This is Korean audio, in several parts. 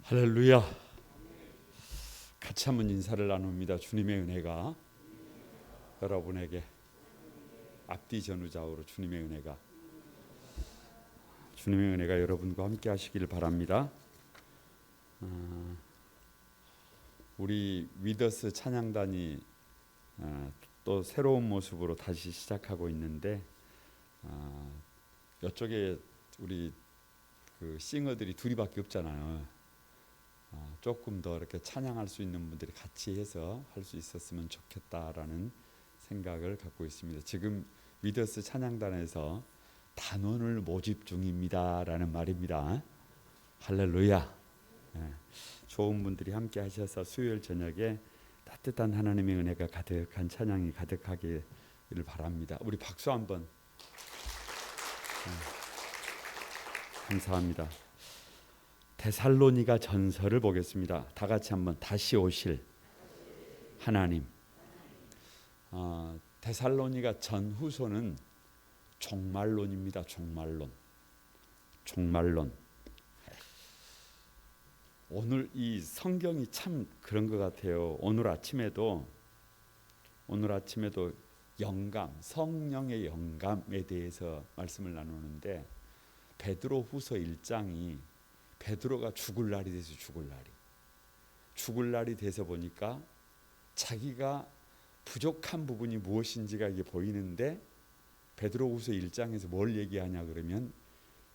할렐루야. 같이 한번 인사를 나눕니다. 주님의 은혜가 여러분에게 앞뒤 전후좌우로 주님의 은혜가 여러분과 함께 하시길 바랍니다. 우리 위더스 찬양단이 또 새로운 모습으로 다시 시작하고 있는데 이쪽에 우리 그 싱어들이 둘이밖에 없잖아요. 조금 더 이렇게 찬양할 수 있는 분들이 같이 해서 할 수 있었으면 좋겠다라는 생각을 갖고 있습니다. 지금 위더스 찬양단에서 단원을 모집 중입니다라는 말입니다. 할렐루야. 좋은 분들이 함께 하셔서 수요일 저녁에 따뜻한 하나님의 은혜가 가득한 찬양이 가득하기를 바랍니다. 우리 박수 한번. 감사합니다. 데살로니가 전서를 보겠습니다. 다 같이 한번 다시 오실 하나님. 데살로니가 전후서는 종말론입니다. 종말론. 오늘 이 성경이 참 그런 것 같아요. 오늘 아침에도 영감, 성령의 영감에 대해서 말씀을 나누는데 베드로후서 1장이 베드로가 죽을 날이 돼서 보니까 자기가 부족한 부분이 무엇인지가 이게 보이는데 베드로후서 1장에서 뭘 얘기하냐 그러면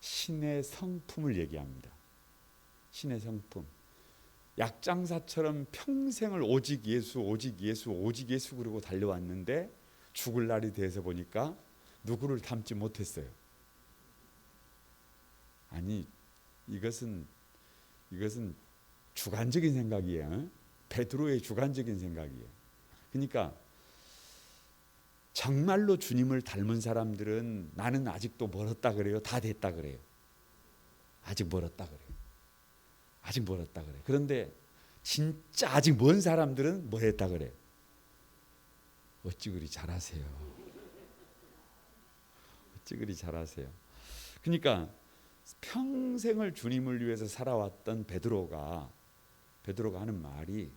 신의 성품을 얘기합니다. 신의 성품. 약장사처럼 평생을 오직 예수 그러고 달려왔는데 죽을 날이 돼서 보니까 누구를 닮지 못했어요. 아니 이것은 주관적인 생각이에요. 베드로의 주관적인 생각이에요. 그러니까 정말로 주님을 닮은 사람들은 나는 아직도 멀었다 그래요? 다 됐다 그래요? 아직 멀었다 그래요. 그런데 진짜 아직 먼 사람들은 뭐 했다 그래요? 어찌 그리 잘하세요. 그러니까 평생을 주님을 위해서 살아왔던 베드로가 하는 말이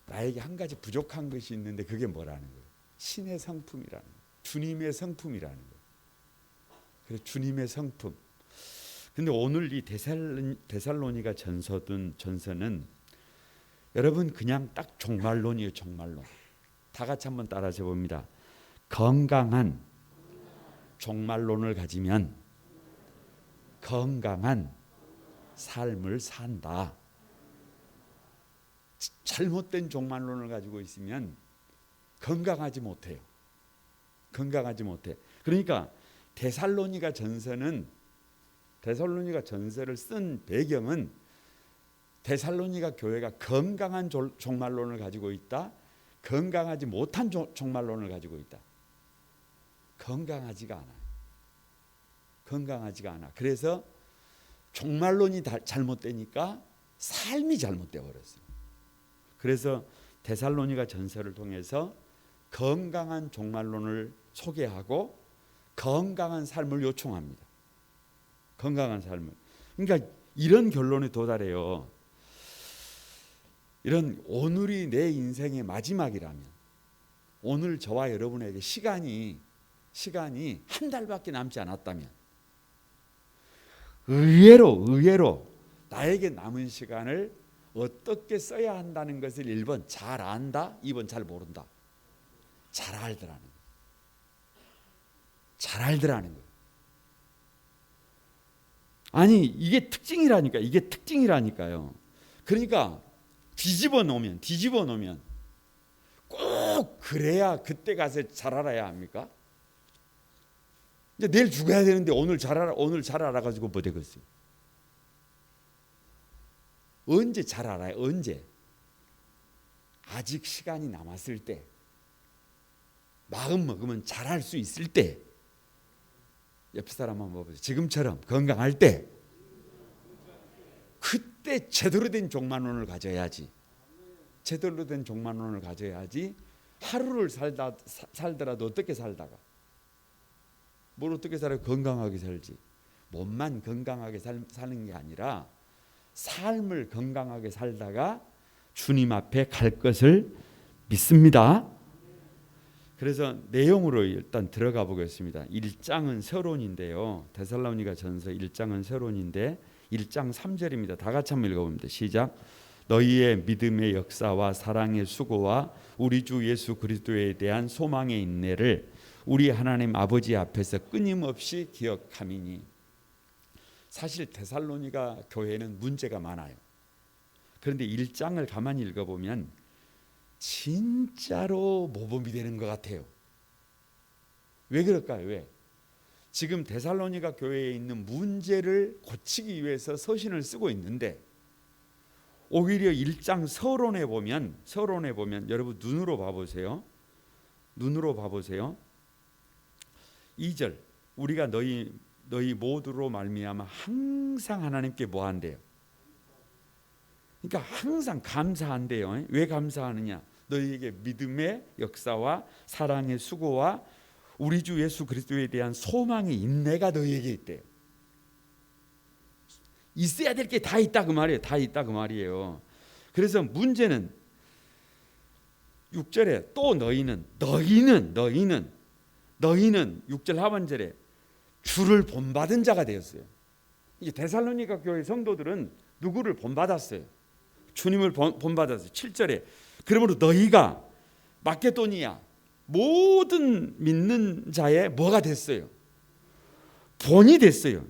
나에게 한 가지 부족한 것이 있는데 그게 뭐라는 거예요? 신의 성품이라는 거예요. 주님의 성품이라는 거예요. 그래서 주님의 성품. 근데 오늘 이 데살로니가 전서는 여러분 그냥 딱 종말론이에요. 다 같이 한번 따라서 봅니다. 건강한 종말론을 가지면 건강한 삶을 산다. 잘못된 종말론을 가지고 있으면 건강하지 못해요. 그러니까 데살로니가 전서를 쓴 배경은 데살로니가 교회가 건강한 종말론을 가지고 있다. 건강하지 못한 종말론을 가지고 있다. 건강하지가 않아. 그래서 종말론이 잘못되니까 삶이 잘못되어 버렸어요. 그래서 데살로니가 전서를 통해서 건강한 종말론을 소개하고 건강한 삶을 요청합니다. 건강한 삶을. 그러니까 이런 결론에 도달해요. 이런 오늘이 내 인생의 마지막이라면, 오늘 저와 여러분에게 시간이 한 달밖에 남지 않았다면, 의외로 나에게 남은 시간을 어떻게 써야 한다는 것을 1번 잘 안다, 2번 잘 모른다. 잘 알더라는 거예요. 아니 이게 특징이라니까요. 그러니까 뒤집어 놓으면 꼭 그래야 그때 가서 잘 알아야 합니까? 이제 내일 죽어야 되는데 오늘 잘 알아가지고 뭐 되겠어요? 언제 잘 알아요? 언제? 아직 시간이 남았을 때, 마음 먹으면 잘할 수 있을 때, 옆 사람 한번 보세요. 지금처럼 건강할 때, 그때 제대로 된 종말론을 가져야지. 하루를 살더라도 어떻게 살다가 뭘 어떻게 살아요? 건강하게 살지. 몸만 건강하게 사는 게 아니라 삶을 건강하게 살다가 주님 앞에 갈 것을 믿습니다. 그래서 내용으로 일단 들어가 보겠습니다. 1장은 서론인데요. 데살로니가 전서 1장은 서론인데 1장 3절입니다. 다 같이 한번 읽어봅니다. 시작. 너희의 믿음의 역사와 사랑의 수고와 우리 주 예수 그리스도에 대한 소망의 인내를 우리 하나님 아버지 앞에서 끊임없이 기억함이니. 사실 데살로니가 교회는 문제가 많아요. 그런데 1장을 가만히 읽어보면 진짜로 모범이 되는 것 같아요. 왜 그럴까요? 왜? 지금 데살로니가 교회에 있는 문제를 고치기 위해서 서신을 쓰고 있는데 오히려 1장 서론에 보면 여러분 눈으로 봐보세요. 2절 우리가 너희 모두로 말미암아 항상 하나님께 뭐 한대요? 그러니까 항상 감사한대요. 왜 감사하느냐? 너희에게 믿음의 역사와 사랑의 수고와 우리 주 예수 그리스도에 대한 소망의 인내가 너희에게 있대요. 있어야 될 게 다 있다 그 말이에요. 다 있다 그 말이에요. 그래서 문제는 6절에 또 너희는 6절 하반절에 주를 본받은 자가 되었어요. 이게 데살로니가 교회 성도들은 누구를 본받았어요? 주님을 본받았어요. 7절에 그러므로 너희가 마케도니아 모든 믿는 자의 뭐가 됐어요? 본이 됐어요.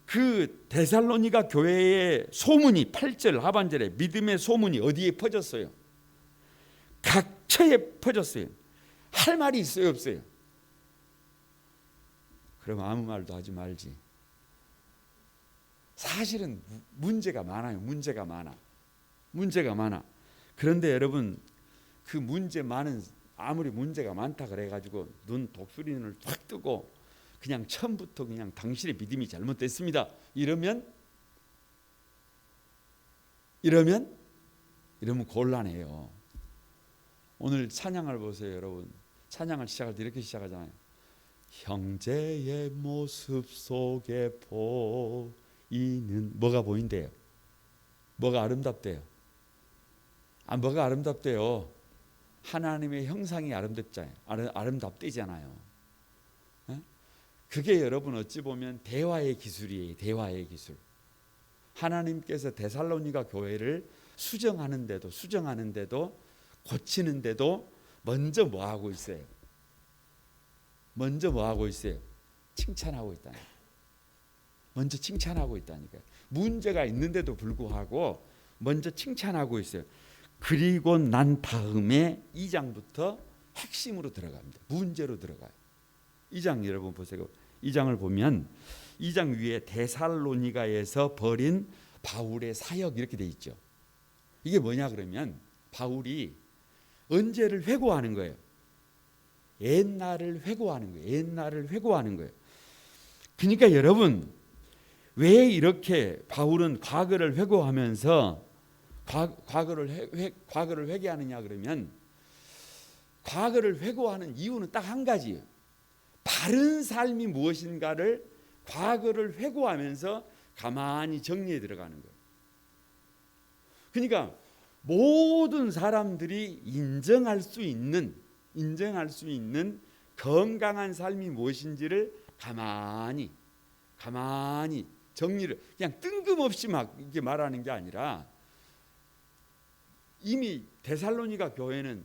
그 데살로니가 교회의 소문이 8절 하반절에 믿음의 소문이 어디에 퍼졌어요? 각처에 퍼졌어요. 할 말이 있어요, 없어요? 그럼 아무 말도 하지 말지. 사실은 문제가 많아요. 문제가 많아. 그런데 여러분 그 문제 많은 아무리 문제가 많다 그래가지고 눈 독수리눈을 확 뜨고 그냥 처음부터 그냥 당신의 믿음이 잘못됐습니다. 이러면 곤란해요. 오늘 찬양을 보세요, 여러분. 찬양을 시작할 때 이렇게 시작하잖아요. 형제의 모습 속에 보이는 뭐가 보인대요? 뭐가 아름답대요? 뭐가 아름답대요? 하나님의 형상이 아름답대잖아요. 그게 여러분 어찌 보면 대화의 기술이에요. 대화의 기술. 하나님께서 데살로니가 교회를 수정하는데도 고치는데도 먼저 뭐 하고 있어요? 칭찬하고 있다니까요. 먼저 칭찬하고 있다니까요. 문제가 있는데도 불구하고 먼저 칭찬하고 있어요. 그리고 난 다음에 2장부터 핵심으로 들어갑니다. 문제로 들어가요. 2장 여러분 보세요. 2장을 보면 2장 위에 데살로니가에서 벌인 바울의 사역 이렇게 돼 있죠. 이게 뭐냐 그러면 바울이 언제를 회고하는 거예요. 옛날을 회고하는 거예요. 그러니까 여러분 왜 이렇게 바울은 과거를 회고하면서 과거를 회개하느냐 그러면 과거를 회고하는 이유는 딱 한 가지예요. 바른 삶이 무엇인가를 과거를 회고하면서 가만히 정리해 들어가는 거예요. 그러니까 모든 사람들이 인정할 수 있는 건강한 삶이 무엇인지를 가만히 정리를 그냥 뜬금없이 막 이렇게 말하는 게 아니라 이미 데살로니가 교회는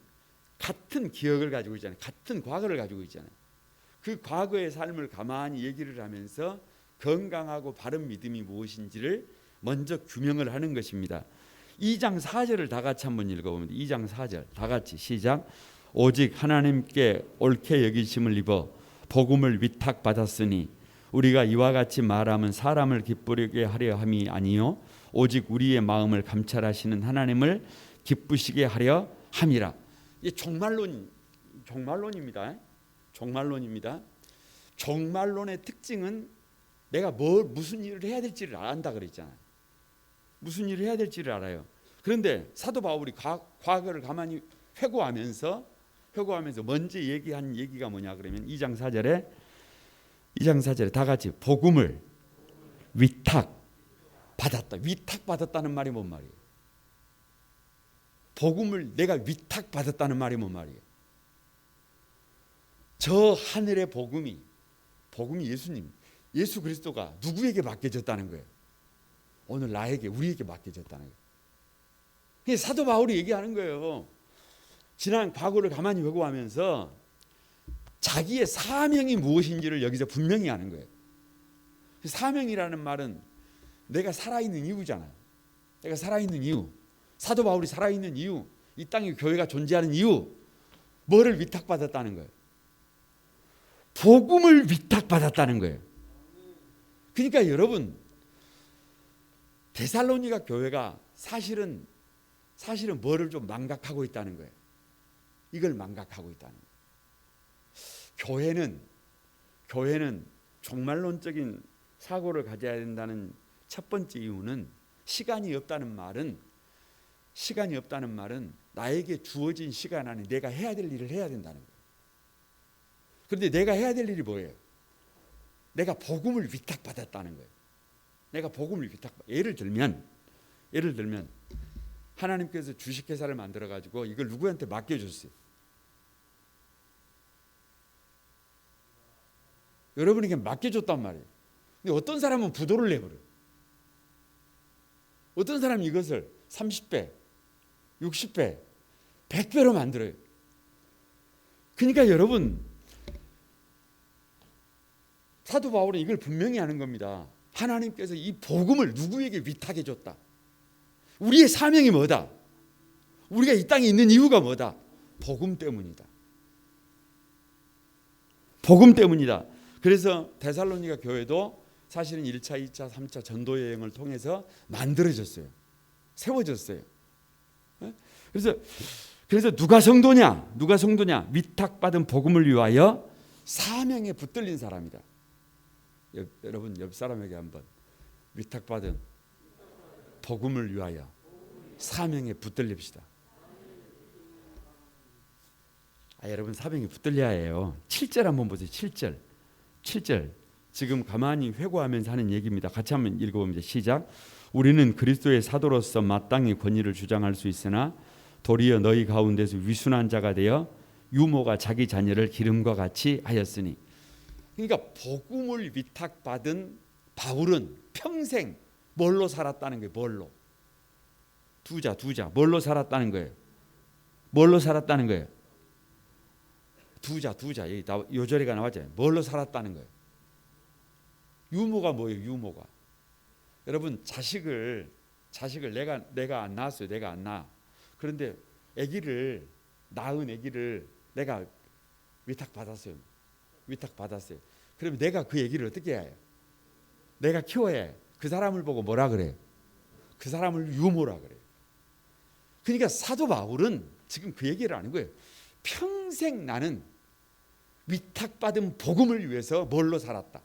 같은 기억을 가지고 있잖아요. 같은 과거를 가지고 있잖아요. 그 과거의 삶을 가만히 얘기를 하면서 건강하고 바른 믿음이 무엇인지를 먼저 규명을 하는 것입니다. 2장 4절을 다 같이 한번 읽어봅니다. 2장 4절 다 같이 시작. 오직 하나님께 옳게 여기심을 입어 복음을 위탁받았으니 우리가 이와 같이 말하면 사람을 기쁘게 하려 함이 아니요 오직 우리의 마음을 감찰하시는 하나님을 기쁘시게 하려 함이라. 이 종말론입니다. 종말론의 특징은 내가 무슨 일을 해야 될지를 안다 그랬잖아요. 무슨 일을 해야 될지를 알아요. 그런데 사도 바울이 과거를 가만히 회고하면서 먼저 얘기한 얘기가 뭐냐 그러면 2장 4절에 다 같이 복음을 위탁 받았다. 위탁받았다는 말이 뭔 말이에요? 복음을 내가 위탁받았다는 말이 뭔 말이에요? 저 하늘의 복음이 예수님, 예수 그리스도가 누구에게 맡겨졌다는 거예요? 오늘 나에게, 우리에게 맡겨졌다는 거예요. 그게 사도 바울이 얘기하는 거예요. 지난 과거를 가만히 회고하면서 자기의 사명이 무엇인지를 여기서 분명히 하는 거예요. 사명이라는 말은 내가 살아있는 이유잖아요. 내가 살아있는 이유, 사도 바울이 살아있는 이유, 이 땅에 교회가 존재하는 이유, 뭐를 위탁받았다는 거예요? 복음을 위탁받았다는 거예요. 그러니까 여러분, 데살로니가 교회가 사실은 뭐를 좀 망각하고 있다는 거예요. 이걸 망각하고 있다는 거예요. 교회는 종말론적인 사고를 가져야 된다는 첫 번째 이유는 시간이 없다는 말은 나에게 주어진 시간 안에 내가 해야 될 일을 해야 된다는 거예요. 그런데 내가 해야 될 일이 뭐예요? 내가 복음을 위탁받았다는 거예요. 내가 복음을 예를 들면 하나님께서 주식회사를 만들어 가지고 이걸 누구한테 맡겨줬어요. 여러분에게 맡겨줬단 말이에요. 근데 어떤 사람은 부도를 내버려요. 어떤 사람은 이것을 30배, 60배, 100배로 만들어요. 그러니까 여러분, 사도 바울은 이걸 분명히 하는 겁니다. 하나님께서 이 복음을 누구에게 위탁해 줬다. 우리의 사명이 뭐다? 우리가 이 땅에 있는 이유가 뭐다? 복음 때문이다. 복음 때문이다. 그래서 데살로니가 교회도 사실은 1차, 2차, 3차 전도 여행을 통해서 만들어졌어요. 세워졌어요. 그래서 누가 성도냐? 위탁받은 복음을 위하여 사명에 붙들린 사람이다. 여러분 옆 사람에게 한번 위탁받은 복음을 위하여 사명에 붙들립시다. 여러분 사명에 붙들려야 해요. 7절 한번 보세요. 7절 지금 가만히 회고하면서 하는 얘기입니다. 같이 한번 읽어봅니다. 시작. 우리는 그리스도의 사도로서 마땅히 권위를 주장할 수 있으나 도리어 너희 가운데서 위순한 자가 되어 유모가 자기 자녀를 기름과 같이 하였으니. 그러니까 복음을 위탁받은 바울은 평생 뭘로 살았다는 거예요? 뭘로? 두자. 뭘로 살았다는 거예요? 두자. 여기 요절이가 나왔잖아요. 뭘로 살았다는 거예요? 유모가 뭐예요? 유모가. 여러분 자식을 내가 안 낳았어요. 내가 안 낳아. 그런데 낳은 아기를 내가 위탁받았어요. 그러면 내가 그 아기를 어떻게 해야 해요? 내가 키워야 해요. 그 사람을 보고 뭐라 그래요? 그 사람을 유모라 그래요. 그러니까 사도 바울은 지금 그 얘기를 하는 거예요. 평생 나는 위탁받은 복음을 위해서 뭘로 살았다?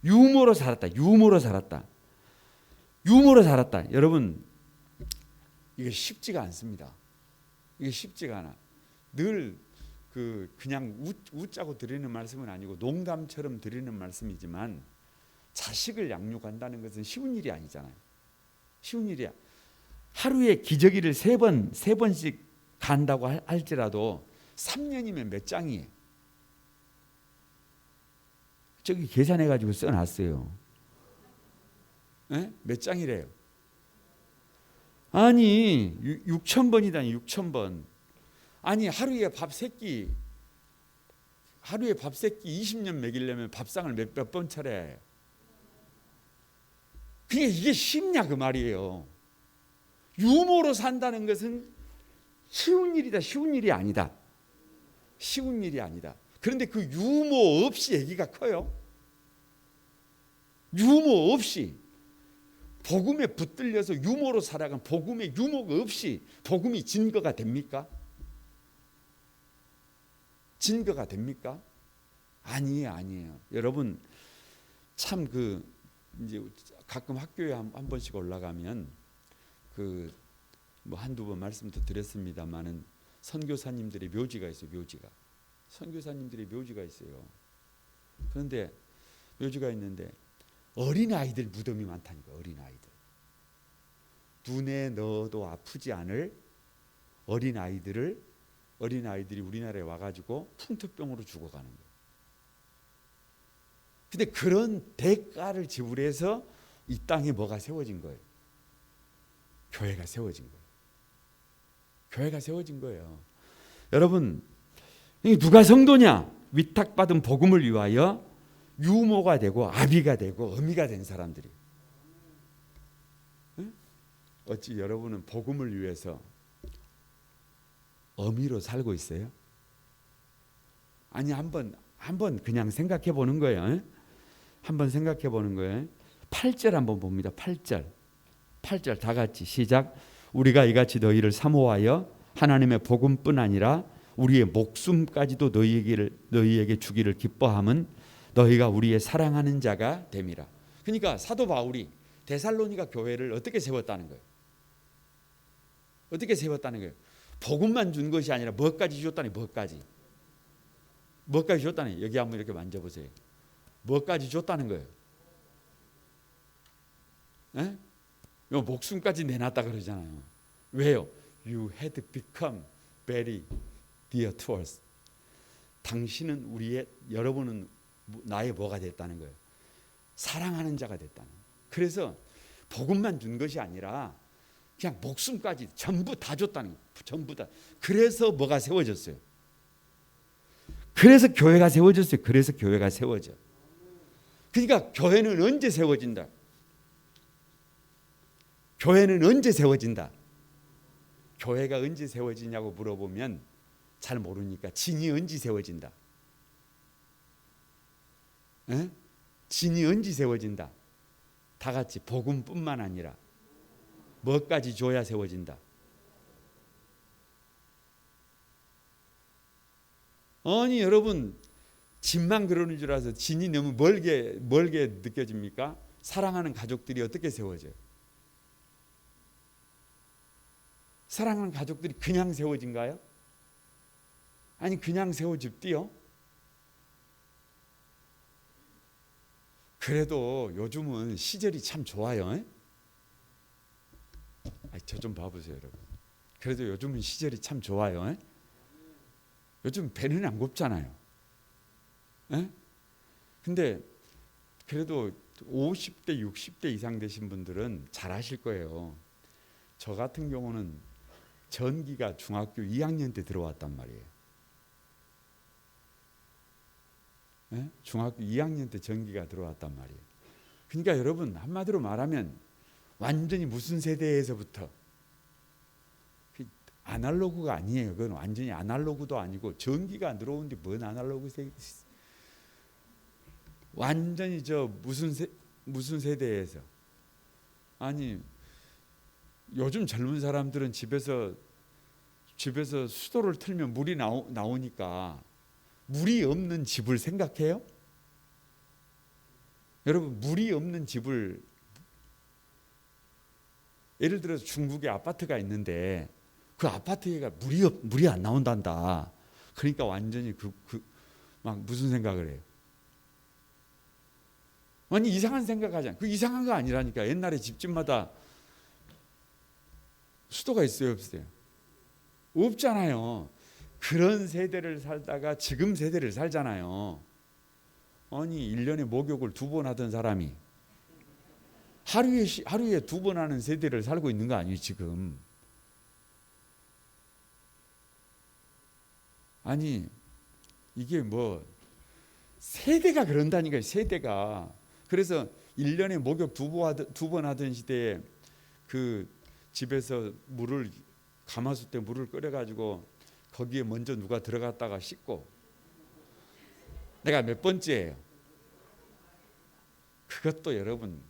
유모로 살았다. 여러분 이게 쉽지가 않습니다. 이게 쉽지가 않아. 늘 그냥 웃자고 드리는 말씀은 아니고 농담처럼 드리는 말씀이지만 자식을 양육한다는 것은 쉬운 일이 아니잖아요. 쉬운 일이야. 하루에 기저귀를 세 번씩 간다고 할지라도 3년이면 몇 장이에요? 저기 계산해가지고 써놨어요. 몇 장이래요? 아니 6,000번이다니 6,000번. 아니 하루에 밥 세끼 20년 먹이려면 밥상을 몇 번 차려야 해요? 그게 이게 쉽냐 그 말이에요. 유모로 산다는 것은 쉬운 일이 아니다. 그런데 그 유모 없이 아기가 커요. 유모 없이 복음에 붙들려서 유모로 살아간 복음의 유모가 없이 복음이 증거가 됩니까? 아니에요. 여러분 참 이제 가끔 학교에 한 번씩 올라가면 뭐 한두 번 말씀도 드렸습니다만은 선교사님들의 묘지가 있어요. 선교사님들의 묘지가 있어요. 그런데 묘지가 있는데 어린아이들 무덤이 많다니까. 어린아이들. 눈에 넣어도 아프지 않을 어린아이들이 우리나라에 와가지고 풍토병으로 죽어가는 거예요. 근데 그런 대가를 지불해서 이 땅에 뭐가 세워진 거예요? 교회가 세워진 거예요. 교회가 세워진 거예요. 여러분, 누가 성도냐? 위탁받은 복음을 위하여 유모가 되고 아비가 되고 어미가 된 사람들이. 어찌 여러분은 복음을 위해서 어미로 살고 있어요? 아니, 한번 그냥 생각해 보는 거예요. 한번 생각해 보는 거예요. 8절 한번 봅니다. 8절 다 같이 시작. 우리가 이같이 너희를 사모하여 하나님의 복음뿐 아니라 우리의 목숨까지도 너희에게 주기를 기뻐함은 너희가 우리의 사랑하는 자가 됨이라. 그러니까 사도 바울이 데살로니가 교회를 어떻게 세웠다는 거예요? 어떻게 세웠다는 거예요? 복음만 준 것이 아니라 뭐까지 줬다니. 뭐까지 줬다니. 여기 한번 이렇게 만져보세요. 뭐까지 줬다는 거예요? 에? 목숨까지 내놨다 그러잖아요. 왜요? You had become very dear to us. 당신은 여러분은 나의 뭐가 됐다는 거예요? 사랑하는 자가 됐다는 거예요. 그래서 복음만 준 것이 아니라 그냥 목숨까지 전부 다 줬다는 거예요. 전부 다. 그래서 뭐가 세워졌어요? 그래서 교회가 세워졌어요. 그래서 교회가 세워져. 그러니까 교회는 언제 세워진다? 교회는 언제 세워진다? 교회가 언제 세워지냐고 물어보면 잘 모르니까 진이 언제 세워진다? 에? 진이 언제 세워진다? 다 같이 복음뿐만 아니라 뭐까지 줘야 세워진다? 아니 여러분, 진만 그러는 줄 알아서 진이 너무 멀게 느껴집니까? 사랑하는 가족들이 어떻게 세워져요? 사랑하는 가족들이 그냥 세워진가요? 아니 그냥 세워집디요? 그래도 요즘은 시절이 참 좋아요. 저 좀 봐보세요 여러분. 그래도 요즘은 시절이 참 좋아요. 요즘 배는 안 곱잖아요. 근데 그래도 50대 60대 이상 되신 분들은 잘 아실 거예요. 저 같은 경우는 전기가 중학교 2학년 때 들어왔단 말이에요. 중학교 2학년 때 전기가 들어왔단 말이에요. 그러니까 여러분 한마디로 말하면 완전히 무슨 세대에서부터 아날로그가 아니에요. 그건 완전히 아날로그도 아니고 전기가 들어오는데 뭔 아날로그 세대? 완전히 무슨 세대에서? 아니 요즘 젊은 사람들은 집에서 수도를 틀면 물이 나오니까 물이 없는 집을 생각해요? 여러분 물이 없는 집을 예를 들어서 중국에 아파트가 있는데 그 아파트가 물이 안 나온단다. 그러니까 완전히 막 무슨 생각을 해요? 아니 이상한 생각하잖아요. 그 이상한 거 아니라니까. 옛날에 집집마다 수도가 있어요, 없어요? 없잖아요. 그런 세대를 살다가 지금 세대를 살잖아요. 아니 1년에 목욕을 2번 하던 사람이 하루에 2번 하는 세대를 살고 있는 거 아니에요 지금? 아니 이게 뭐 세대가 그런다니까요. 세대가. 그래서 1년에 목욕 2번 하던 시대에 그 집에서 가마솥에 물을 끓여가지고 거기에 먼저 누가 들어갔다가 씻고 내가 몇 번째예요. 그것도 여러분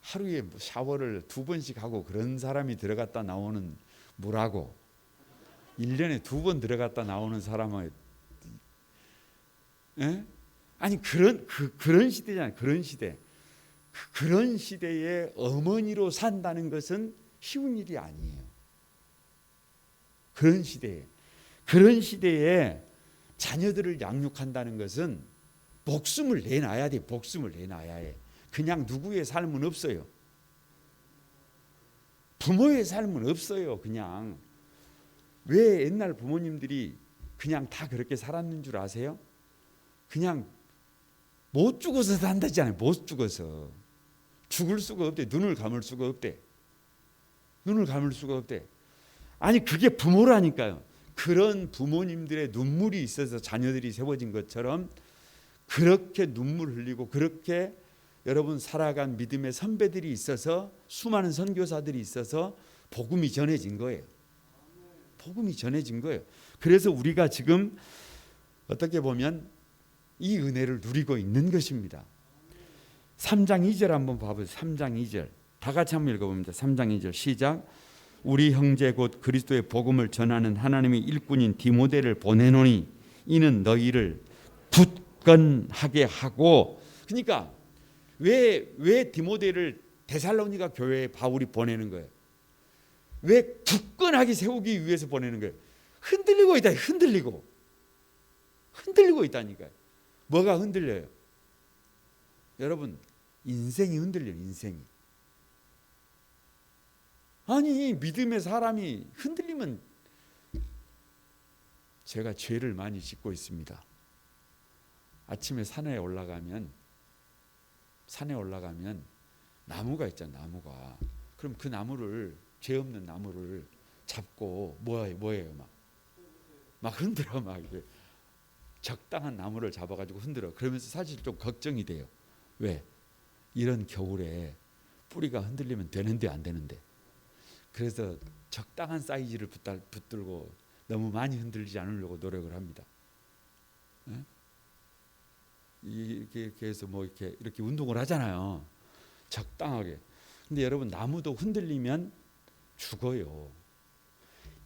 하루에 샤워를 2번씩 하고 그런 사람이 들어갔다 나오는 물하고 1년에 2번 들어갔다 나오는 사람은 아니 그런 시대잖아요. 그런 시대. 그런 시대에 어머니로 산다는 것은 쉬운 일이 아니에요. 그런 시대에 자녀들을 양육한다는 것은 목숨을 내놔야 돼. 목숨을 내놔야 해. 그냥 누구의 삶은 없어요. 부모의 삶은 없어요. 그냥 왜 옛날 부모님들이 그냥 다 그렇게 살았는 줄 아세요? 그냥 못 죽어서 산다잖아요. 못 죽어서 죽을 수가 없대. 눈을 감을 수가 없대. 눈을 감을 수가 없대. 아니 그게 부모라니까요. 그런 부모님들의 눈물이 있어서 자녀들이 세워진 것처럼 그렇게 눈물 흘리고 그렇게 여러분 살아간 믿음의 선배들이 있어서 수많은 선교사들이 있어서 복음이 전해진 거예요. 복음이 전해진 거예요. 그래서 우리가 지금 어떻게 보면 이 은혜를 누리고 있는 것입니다. 3장 2절 한번 봐보세요. 3장 2절 다 같이 한번 읽어봅니다. 3장 2절 시작. 우리 형제 곧 그리스도의 복음을 전하는 하나님의 일꾼인 디모데를 보내노니 이는 너희를 굳건하게 하고. 그러니까 왜 디모데를 데살로니가 교회에 바울이 보내는 거예요? 왜 굳건하게 세우기 위해서 보내는 거예요? 흔들리고 있다. 흔들리고 있다니까요. 뭐가 흔들려요? 여러분 인생이 흔들려요. 인생이. 아니 믿음의 사람이 흔들리면 제가 죄를 많이 짓고 있습니다. 아침에 산에 올라가면 나무가 있잖아. 나무가. 그럼 그 나무를 죄 없는 나무를 잡고 뭐예요? 막 흔들어. 막 이게 적당한 나무를 잡아가지고 흔들어. 그러면서 사실 좀 걱정이 돼요. 왜? 이런 겨울에 뿌리가 흔들리면 되는데 안 되는데. 그래서 적당한 사이즈를 붙들고 너무 많이 흔들리지 않으려고 노력을 합니다. 이렇게 해서 뭐 이렇게 운동을 하잖아요. 적당하게. 근데 여러분 나무도 흔들리면 죽어요.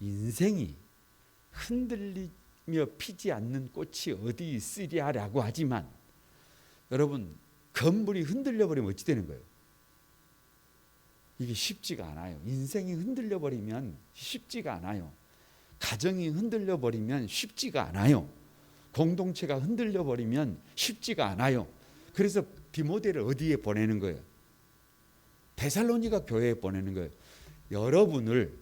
인생이 흔들리며 피지 않는 꽃이 어디 있으랴라고 하지만 여러분 건물이 흔들려 버리면 어찌 되는 거예요? 이게 쉽지가 않아요. 인생이 흔들려 버리면 쉽지가 않아요. 가정이 흔들려 버리면 쉽지가 않아요. 공동체가 흔들려 버리면 쉽지가 않아요. 그래서 디모데를 어디에 보내는 거예요? 데살로니가 교회에 보내는 거예요. 여러분을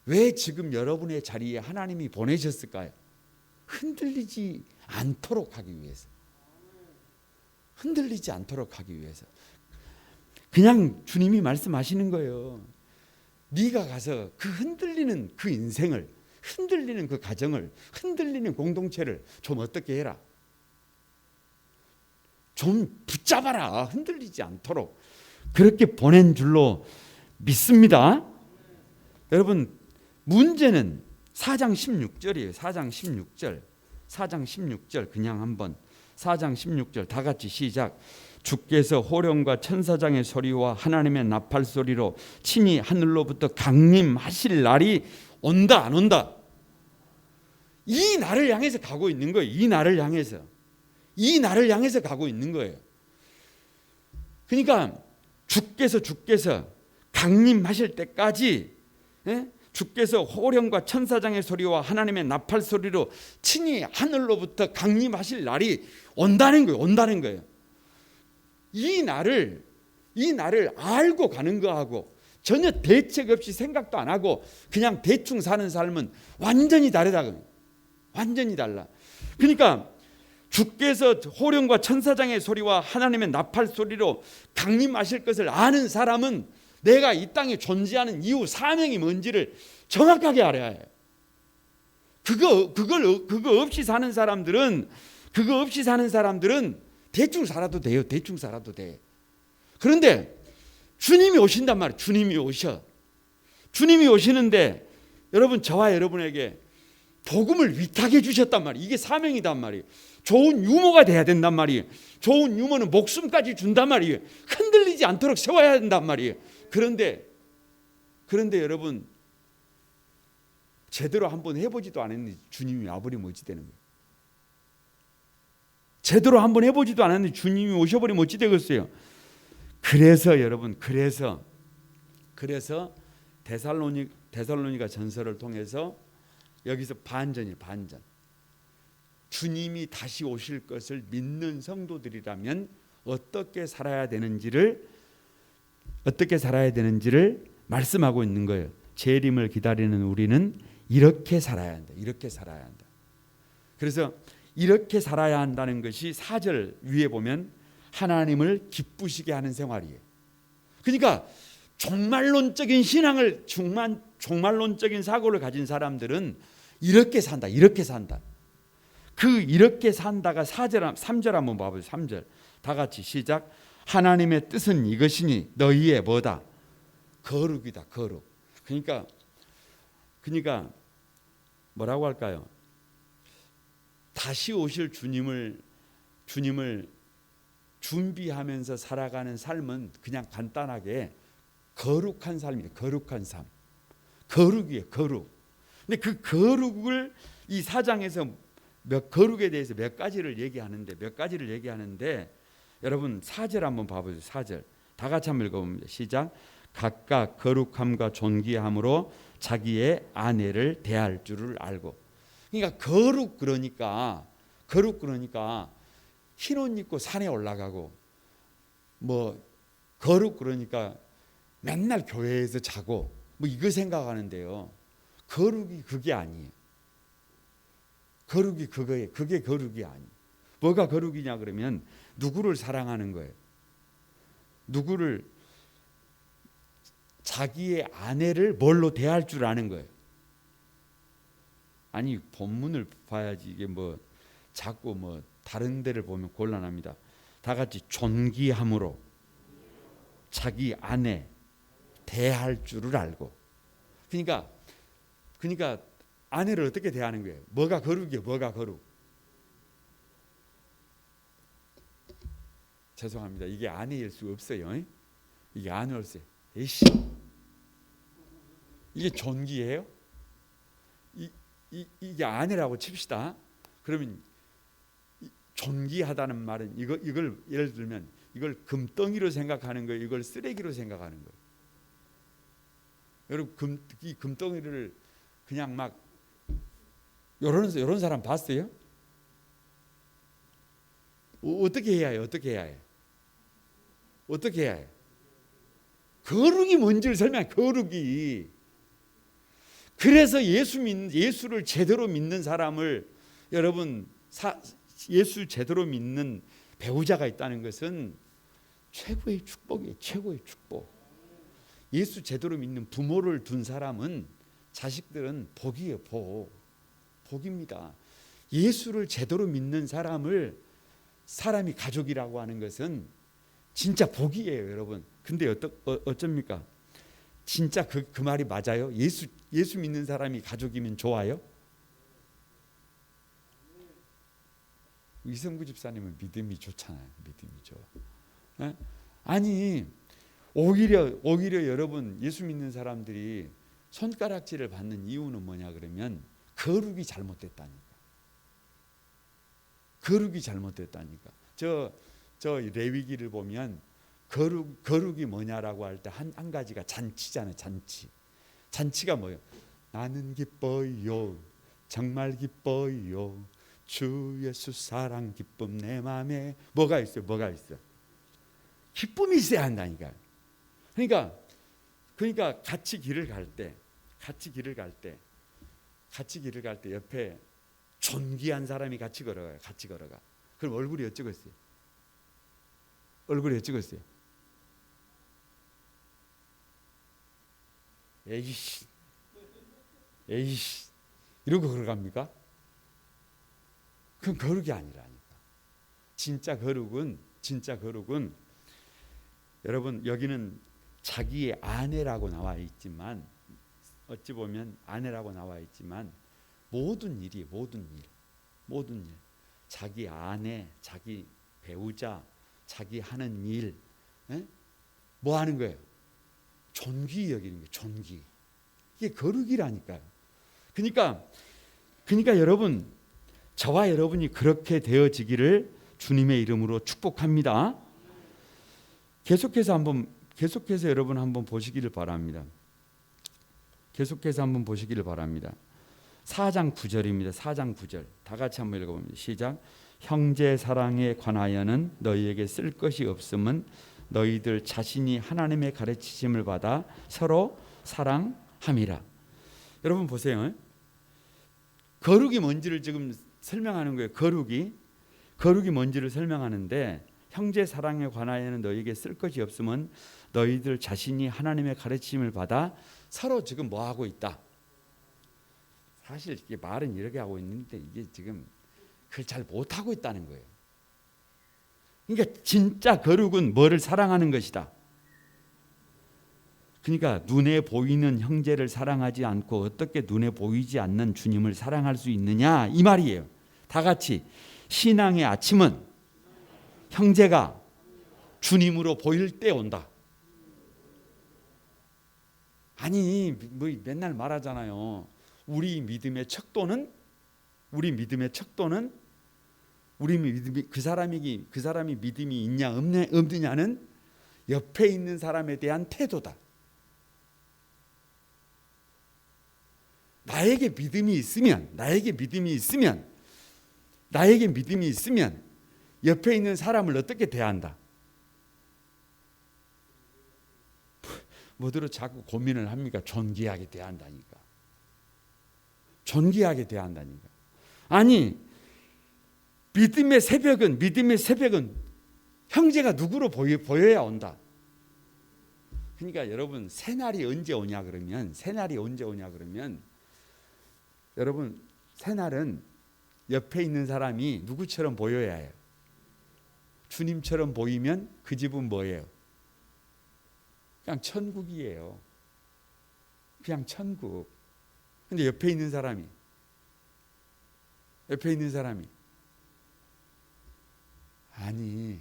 왜 지금 여러분의 자리에 하나님이 보내셨을까요? 흔들리지 않도록 하기 위해서. 흔들리지 않도록 하기 위해서. 그냥 주님이 말씀하시는 거예요. 네가 가서 그 흔들리는 그 인생을, 흔들리는 그 가정을, 흔들리는 공동체를 좀 어떻게 해라. 좀 붙잡아라. 흔들리지 않도록. 그렇게 보낸 줄로 믿습니다. 여러분 문제는 4장 16절이에요. 4장 16절. 4장 16절 그냥 한번 4장 16절 다 같이 시작. 주께서 호령과 천사장의 소리와 하나님의 나팔 소리로 친히 하늘로부터 강림하실 날이 온다 안 온다? 이 날을 향해서 가고 있는 거예요. 이 날을 향해서 가고 있는 거예요. 그러니까 주께서 강림하실 때까지 주께서 호령과 천사장의 소리와 하나님의 나팔 소리로 친히 하늘로부터 강림하실 날이 온다는 거예요. 이 날을 알고 가는 거하고 전혀 대책 없이 생각도 안 하고 그냥 대충 사는 삶은 완전히 다르다. 완전히 달라. 그러니까 주께서 호령과 천사장의 소리와 하나님의 나팔 소리로 강림하실 것을 아는 사람은 내가 이 땅에 존재하는 이유 사명이 뭔지를 정확하게 알아야 해요. 그거 없이 사는 사람들은 대충 살아도 돼요. 대충 살아도 돼. 그런데 주님이 오신단 말이에요. 주님이 오시는데 여러분 저와 여러분에게 복음을 위탁해 주셨단 말이에요. 이게 사명이단 말이에요. 좋은 유모가 돼야 된단 말이에요. 좋은 유모는 목숨까지 준단 말이에요. 흔들리지 않도록 세워야 된단 말이에요. 그런데 여러분 제대로 한번 해보지도 않았는데 주님이 와버리면 어찌 되는 거예요? 제대로 한번 해보지도 않았는데 주님이 오셔버리면 어찌 되겠어요? 그래서 여러분 그래서 데살로니가 전설을 통해서 여기서 반전이에요. 반전. 주님이 다시 오실 것을 믿는 성도들이라면 어떻게 살아야 되는지를 말씀하고 있는 거예요. 재림을 기다리는 우리는 이렇게 살아야 한다. 이렇게 살아야 한다. 그래서 이렇게 살아야 한다는 것이 4절 위에 보면 하나님을 기쁘시게 하는 생활이에요. 그러니까 종말론적인 신앙을 종말론적인 사고를 가진 사람들은 이렇게 산다. 이렇게 산다. 그 이렇게 산다가 3절 한번 봐보세요. 3절 다 같이 시작. 하나님의 뜻은 이것이니 너희의 뭐다? 거룩이다. 거룩. 그러니까 뭐라고 할까요? 다시 오실 주님을 준비하면서 살아가는 삶은 그냥 간단하게 거룩한 삶이에요. 거룩한 삶. 거룩이에요. 거룩. 근데 그 거룩을 이 4장에서 거룩에 대해서 몇 가지를 얘기하는데 여러분 4절 한번 봐보세요. 4절 다 같이 한번 읽어봅니다. 시작. 각각 거룩함과 존귀함으로 자기의 아내를 대할 줄을 알고. 그러니까 거룩 그러니까 흰 옷 입고 산에 올라가고, 뭐 거룩 그러니까 맨날 교회에서 자고, 뭐 이거 생각하는데요. 거룩이 그게 아니에요. 거룩이 그거예요. 그게 거룩이 아니에요. 뭐가 거룩이냐 그러면 누구를 사랑하는 거예요. 누구를, 자기의 아내를 뭘로 대할 줄 아는 거예요. 아니 본문을 봐야지 이게 뭐 자꾸 뭐 다른 데를 보면 곤란합니다. 다 같이 존귀함으로 자기 아내 대할 줄을 알고. 그러니까 아내를 어떻게 대하는 거예요? 뭐가 거룩이에요? 뭐가 거룩? 죄송합니다. 이게 아내일 수 없어요. 이게 아내일 수 없어요. 에이씨, 이게 존귀예요? 이게 아내라고 칩시다. 그러면 존귀하다는 말은 이걸 예를 들면 이걸 금덩이로 생각하는 거예요. 이걸 쓰레기로 생각하는 거예요. 여러분 이 금덩이를 그냥 막 이런 사람 봤어요? 어떻게 해야 해요? 어떻게 해야 해요? 거룩이 뭔지를 설명해. 거룩이. 그래서 예수를 제대로 믿는 사람을, 여러분 예수 제대로 믿는 배우자가 있다는 것은 최고의 축복이에요. 최고의 축복. 예수 제대로 믿는 부모를 둔 사람은, 자식들은 복이에요. 복입니다. 예수를 제대로 믿는 사람이 가족이라고 하는 것은 진짜 복이에요, 여러분. 근데 어쩝니까? 진짜 그 말이 맞아요? 예수 믿는 사람이 가족이면 좋아요? 이성구 집사님은 믿음이 좋잖아요. 믿음이 좋아. 아니 오히려 여러분 예수 믿는 사람들이 손가락질을 받는 이유는 뭐냐 그러면 거룩이 잘못됐다니까. 거룩이 잘못됐다니까. 저 레위기를 보면 거룩이 뭐냐라고 할 때 한 가지가 잔치잖아요. 잔치가 뭐예요? 나는 기뻐요. 정말 기뻐요. 주 예수 사랑 기쁨 내 마음에 뭐가 있어요? 기쁨이 있어야 한다니까요. 그러니까 같이 길을 갈 때 옆에 존귀한 사람이 같이 걸어가요. 그럼 얼굴이 어쩌고 있어요? 에이씨 이러고 걸어갑니까? 그건 거룩이 아니라니까. 진짜 거룩은 여러분 여기는 자기의 아내라고 나와 있지만, 어찌 보면 아내라고 나와 있지만 모든 일, 자기 아내, 자기 배우자, 자기 하는 일, 뭐 하는 거예요? 존귀 여기는 거예요. 존귀. 이게 거룩이라니까요. 그러니까 여러분, 저와 여러분이 그렇게 되어지기를 주님의 이름으로 축복합니다. 계속해서 여러분 한번 보시기를 바랍니다. 4장 9절입니다. 4장 9절 다 같이 한번 읽어봅니다. 시작. 형제 사랑에 관하여는 너희에게 쓸 것이 없음은 너희들 자신이 하나님의 가르치심을 받아 서로 사랑함이라. 여러분 보세요. 거룩이 뭔지를 지금 설명하는 거예요. 거룩이 뭔지를 설명하는데, 형제 사랑에 관하여는 너희에게 쓸 것이 없음은 너희들 자신이 하나님의 가르침을 받아 서로 지금 뭐 하고 있다. 사실 이게 말은 이렇게 하고 있는데 이게 지금 그걸 잘 못하고 있다는 거예요. 그러니까 진짜 거룩은 뭐를 사랑하는 것이다. 그러니까 눈에 보이는 형제를 사랑하지 않고 어떻게 눈에 보이지 않는 주님을 사랑할 수 있느냐, 이 말이에요. 다 같이 신앙의 아침은 형제가 주님으로 보일 때 온다. 아니 뭐 맨날 말하잖아요. 우리 믿음의 척도는 그 사람이 믿음이 있냐 없느냐는 옆에 있는 사람에 대한 태도다. 나에게 믿음이 있으면 옆에 있는 사람을 어떻게 대한다. 뭐들어 자꾸 고민을 합니까? 존귀하게 대한다니까. 아니 믿음의 새벽은 형제가 누구로 보여야 온다. 그러니까 여러분 새날이 언제 오냐 그러면 여러분 새날은 옆에 있는 사람이 누구처럼 보여야 해요. 주님처럼 보이면 그 집은 뭐예요? 그냥 천국이에요. 그냥 천국. 근데 옆에 있는 사람이 아니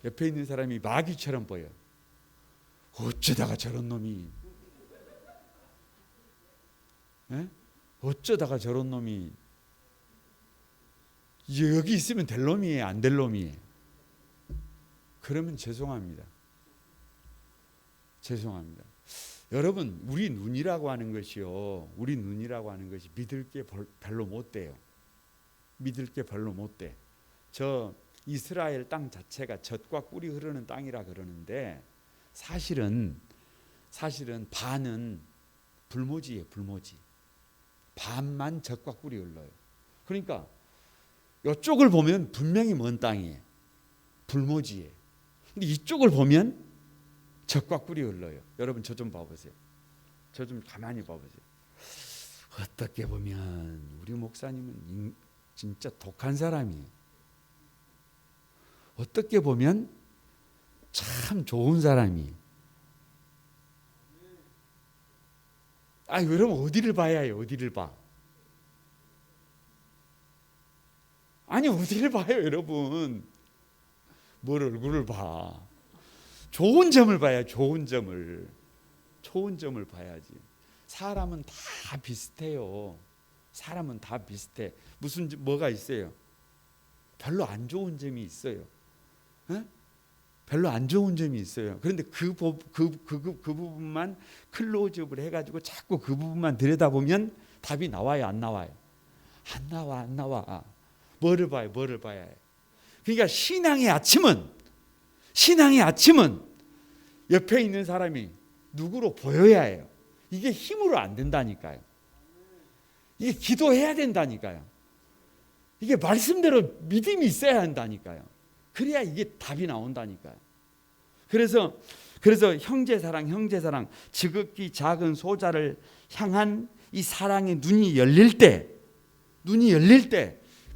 옆에 있는 사람이 마귀처럼 보여. 어쩌다가 저런 놈이 여기 있으면 될 놈이에요, 안 될 놈이에요? 그러면 죄송합니다. 여러분 우리 눈이라고 하는 것이 믿을 게 별로 못 돼요. 저 이스라엘 땅 자체가 젖과 꿀이 흐르는 땅이라 그러는데 사실은 반은 불모지예요. 반만 젖과 꿀이 흘러요. 그러니까 이쪽을 보면 분명히 먼 땅이에요. 불모지예요. 근데 이쪽을 보면 젖과 꿀이 흘러요. 여러분 저 좀 봐보세요. 저 좀 가만히 봐보세요. 어떻게 보면 우리 목사님은 진짜 독한 사람이에요. 어떻게 보면 참 좋은 사람이에요. 여러분 어디를 봐야 해요? 어디를 봐? 어디를 봐요 여러분? 뭘 얼굴을 봐? 좋은 점을 봐야. 좋은 점을 봐야지. 사람은 다 비슷해요. 뭐가 있어요? 별로 안 좋은 점이 있어요. 그런데 그 부분만 클로즈업을 해가지고 자꾸 그 부분만 들여다보면 답이 나와요, 안 나와요? 안 나와. 뭐를 봐야 해요? 그러니까 신앙의 아침은 옆에 있는 사람이 누구로 보여야 해요. 이게 힘으로 안 된다니까요. 이게 기도해야 된다니까요. 이게 말씀대로 믿음이 있어야 한다니까요. 그래야 이게 답이 나온다니까요. 그래서 형제사랑 지극히 작은 소자를 향한 이 사랑의 눈이 열릴 때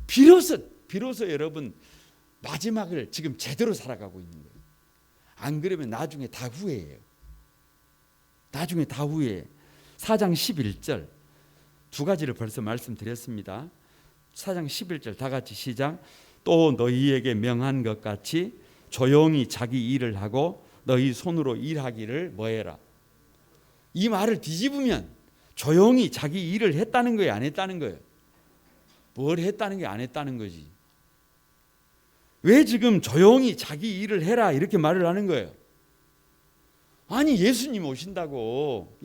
비로소 여러분 마지막을 지금 제대로 살아가고 있는 거예요. 안 그러면 나중에 다 후회해요. 4장 11절 두 가지를 벌써 말씀드렸습니다. 4장 11절 다 같이 시작. 또 너희에게 명한 것 같이 조용히 자기 일을 하고 너희 손으로 일하기를 뭐해라. 이 말을 뒤집으면 조용히 자기 일을 했다는 거예요, 안 했다는 거예요? 뭘 했다는 게 안 했다는 거지. 왜 지금 조용히 자기 일을 해라 이렇게 말을 하는 거예요? 예수님 오신다고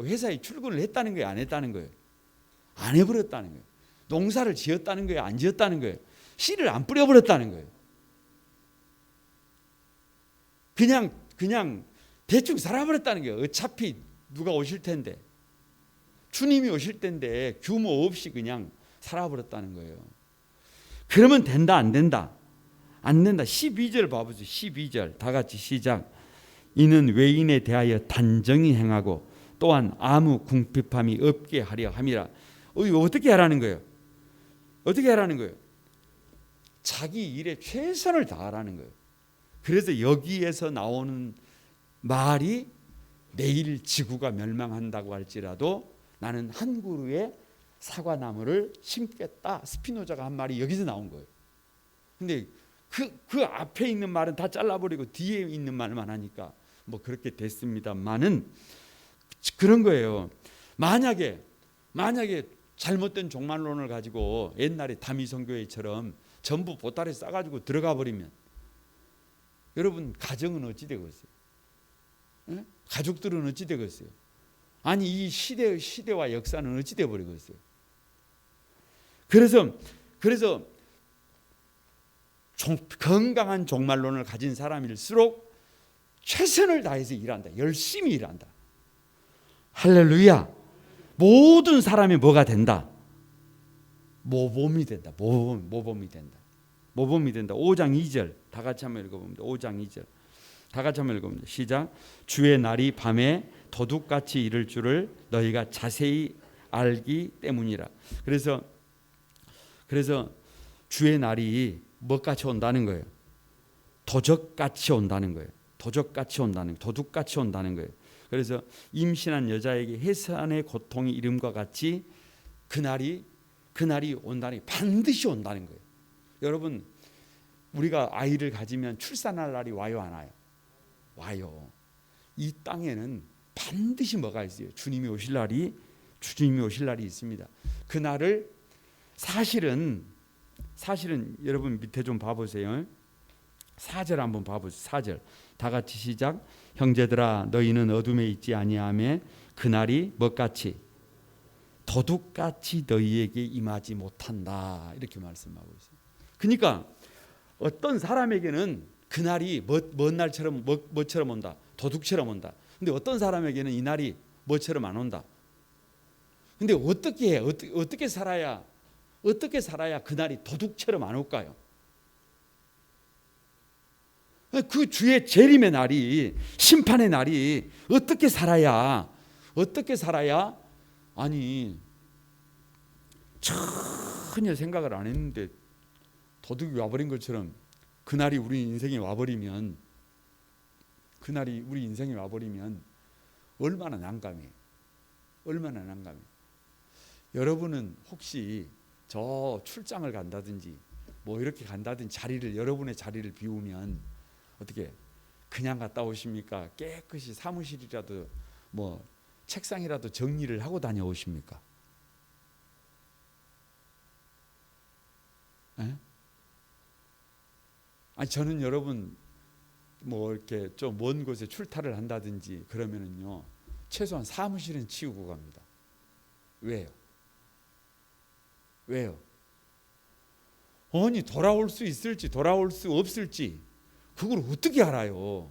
회사에 출근을 했다는 거예요, 안 했다는 거예요? 안 해버렸다는 거예요. 농사를 지었다는 거예요, 안 지었다는 거예요? 씨를 안 뿌려버렸다는 거예요. 그냥 대충 살아버렸다는 거예요. 어차피 누가 오실 텐데, 주님이 오실 텐데 규모 없이 그냥 살아버렸다는 거예요. 그러면 된다 안 된다? 안 된다. 12절 봐보세요. 12절 다 같이 시작. 이는 외인에 대하여 단정히 행하고 또한 아무 궁핍함이 없게 하려 함이라. 어떻게 하라는 거예요? 어떻게 하라는 거예요? 자기 일에 최선을 다하라는 거예요. 그래서 여기에서 나오는 말이 내일 지구가 멸망한다고 할지라도 나는 한 그루의 사과나무를 심겠다. 스피노자가 한 말이 여기서 나온 거예요. 근데 그 앞에 있는 말은 다 잘라버리고 뒤에 있는 말만 하니까 뭐 그렇게 됐습니다만은 그런 거예요. 만약에 잘못된 종말론을 가지고 옛날에 다미성교회처럼 전부 보따리 싸가지고 들어가 버리면 여러분 가정은 어찌 되겠어요? 예? 가족들은 어찌 되겠어요? 아니 이 시대와 역사는 어찌 돼 버리겠어요? 그래서 건강한 종말론을 가진 사람일수록 최선을 다해서 일한다. 열심히 일한다. 할렐루야. 모든 사람이 뭐가 된다? 모범이 된다. 모범이 된다. 모범이 된다. 5장 2절 다 같이 한번 읽어봅니다. 5장 2절 다 같이 한번 읽어봅니다. 시작. 주의 날이 밤에 도둑같이 이를 줄을 너희가 자세히 알기 때문이라. 그래서 주의 날이 뭐같이 온다는 거예요? 도적같이 온다는 거예요. 도적같이 온다는 거예요. 도둑같이 온다는 거예요. 그래서 임신한 여자에게 해산의 고통이 이름과 같이 그날이 온다니 반드시 온다는 거예요. 여러분 우리가 아이를 가지면 출산할 날이 와요 안 와요? 와요. 이 땅에는 반드시 뭐가 있어요? 주님이 오실 날이 있습니다. 그날을 사실은 여러분 밑에 좀 봐보세요. 4절 한번 봐보세요. 4절 다 같이 시작. 형제들아 너희는 어둠에 있지 아니하매 그날이 뭐같이 도둑같이 너희에게 임하지 못한다. 이렇게 말씀하고 있어요. 그러니까 어떤 사람에게는 그날이 먼 날처럼 뭐처럼 온다. 도둑처럼 온다. 근데 어떤 사람에게는 이 날이 뭐처럼 안 온다. 근데 어떻게 해? 어떻게 살아야 그날이 도둑처럼 안 올까요? 그 주의 재림의 날이, 심판의 날이 어떻게 살아야 아니 전혀 생각을 안 했는데 도둑이 와버린 것처럼 그날이 우리 인생에 와버리면 얼마나 난감해. 여러분은 혹시 저 출장을 간다든지 뭐 이렇게 간다든지 여러분의 자리를 비우면 어떻게 그냥 갔다 오십니까? 깨끗이 사무실이라도 뭐 책상이라도 정리를 하고 다녀오십니까? 에? 아니 저는 여러분 뭐 이렇게 좀 먼 곳에 출타를 한다든지 그러면은요 최소한 사무실은 치우고 갑니다. 왜요? 아니 돌아올 수 있을지 돌아올 수 없을지 그걸 어떻게 알아요?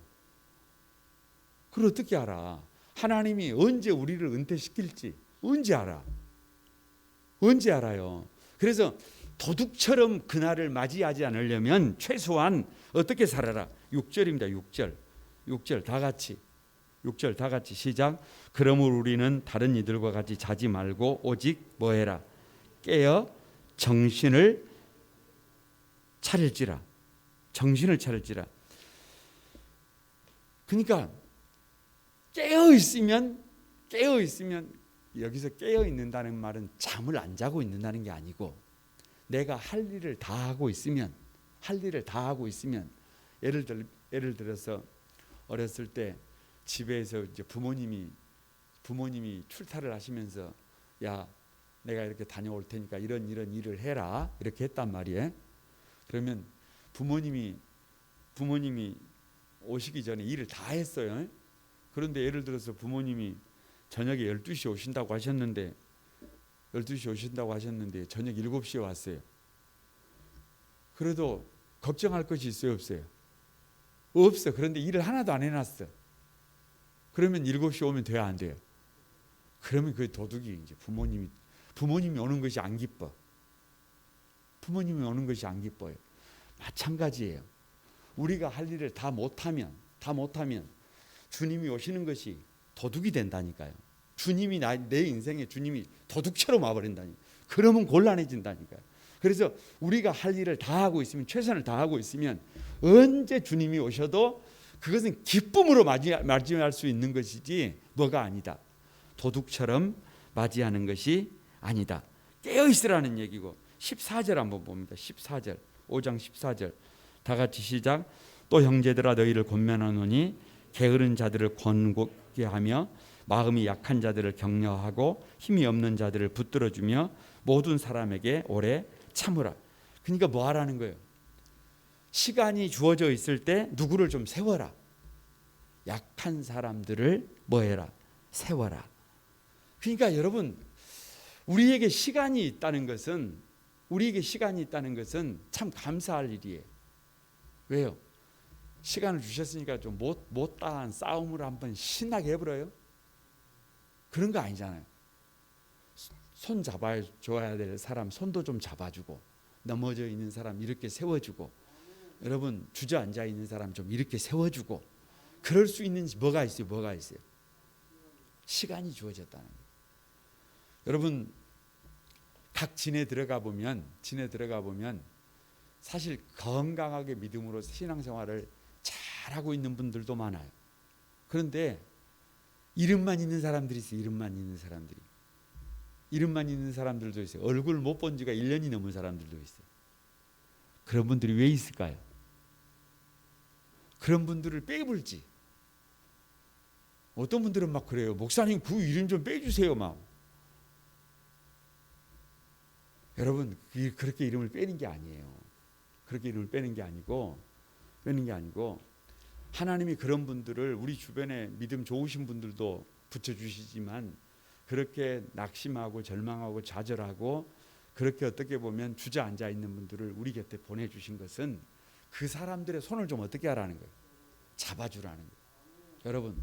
그걸 어떻게 알아? 하나님이 언제 우리를 은퇴시킬지 언제 알아요? 그래서 도둑처럼 그날을 맞이하지 않으려면 최소한 어떻게 살아라? 6절입니다. 6절 다 같이 6절 다 같이 시작. 그러므로 우리는 다른 이들과 같이 자지 말고 오직 뭐해라? 깨어 정신을 차릴지라. 그러니까 깨어 있으면 여기서 깨어 있는다는 말은 잠을 안 자고 있는다는 게 아니고 내가 할 일을 다 하고 있으면 예를 들어서 어렸을 때 집에서 이제 부모님이 출타를 하시면서 야 내가 이렇게 다녀올 테니까 이런 일을 해라 이렇게 했단 말이에요. 그러면 부모님이 오시기 전에 일을 다 했어요. 그런데 예를 들어서 부모님이 저녁에 12시에 오신다고 하셨는데 저녁 7시에 왔어요. 그래도 걱정할 것이 있어요, 없어요? 없어. 그런데 일을 하나도 안 해놨어. 그러면 7시 오면 돼야 안 돼요? 그러면 그 도둑이 이제 부모님이 오는 것이 안 기뻐. 부모님이 오는 것이 안 기뻐요. 마찬가지예요. 우리가 할 일을 다 못하면 주님이 오시는 것이 도둑이 된다니까요. 주님이 내 인생에 주님이 도둑처럼 와버린다니까. 그러면 곤란해진다니까요. 그래서 우리가 할 일을 다 하고 있으면, 최선을 다하고 있으면 언제 주님이 오셔도 그것은 기쁨으로 맞이할 수 있는 것이지 뭐가 아니다. 도둑처럼 맞이하는 것이 아니다. 깨어있으라는 얘기고. 14절 한번 봅니다. 14절 5장 14절 다 같이 시작. 또 형제들아 너희를 권면하노니 게으른 자들을 권고게 하며 마음이 약한 자들을 격려하고 힘이 없는 자들을 붙들어주며 모든 사람에게 오래 참으라. 그러니까 뭐 하라는 거예요? 시간이 주어져 있을 때 누구를 좀 세워라. 약한 사람들을 뭐 해라? 세워라. 그러니까 여러분, 우리에게 시간이 있다는 것은 참 감사할 일이에요. 왜요? 시간을 주셨으니까 좀 못다한 싸움을 한번 신나게 해버려요? 그런 거 아니잖아요. 손 잡아줘야 될 사람 손도 좀 잡아주고, 넘어져 있는 사람 이렇게 세워주고, 여러분 주저앉아 있는 사람 좀 이렇게 세워주고, 그럴 수 있는 뭐가 있어요? 시간이 주어졌다는 거예요. 여러분 각 진에 들어가 보면 사실 건강하게 믿음으로 신앙생활을 잘하고 있는 분들도 많아요. 그런데 이름만 있는 사람들이 있어요. 이름만 있는 사람들도 있어요. 얼굴 못 본 지가 1년이 넘은 사람들도 있어요. 그런 분들이 왜 있을까요? 그런 분들을 빼불지. 어떤 분들은 막 그래요. 목사님 그 이름 좀 빼주세요 막. 여러분 그렇게 이름을 빼는 게 아니에요. 그렇게 이름을 빼는 게 아니고 하나님이 그런 분들을 우리 주변에 믿음 좋으신 분들도 붙여주시지만, 그렇게 낙심하고 절망하고 좌절하고 그렇게 어떻게 보면 주저앉아 있는 분들을 우리 곁에 보내주신 것은 그 사람들의 손을 좀 어떻게 하라는 거예요? 잡아주라는 거예요. 여러분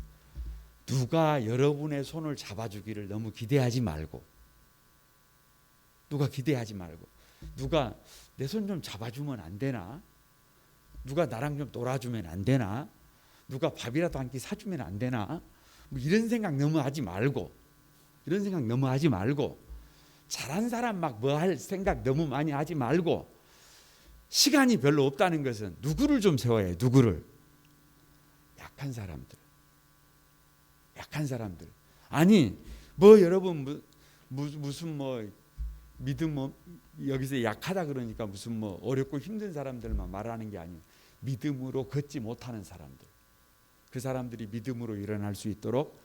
누가 여러분의 손을 잡아주기를 너무 기대하지 말고, 누가 내 손 좀 잡아주면 안 되나? 누가 나랑 좀 놀아주면 안 되나? 누가 밥이라도 한 끼 사주면 안 되나? 뭐 이런 생각 너무 하지 말고, 잘한 사람 막 뭐 할 생각 너무 많이 하지 말고, 시간이 별로 없다는 것은 누구를 좀 세워야 해요? 누구를? 약한 사람들. 아니 뭐 여러분 무슨 뭐 믿음 여기서 약하다 그러니까 무슨 뭐 어렵고 힘든 사람들만 말하는 게 아니에요. 믿음으로 걷지 못하는 사람들, 그 사람들이 믿음으로 일어날 수 있도록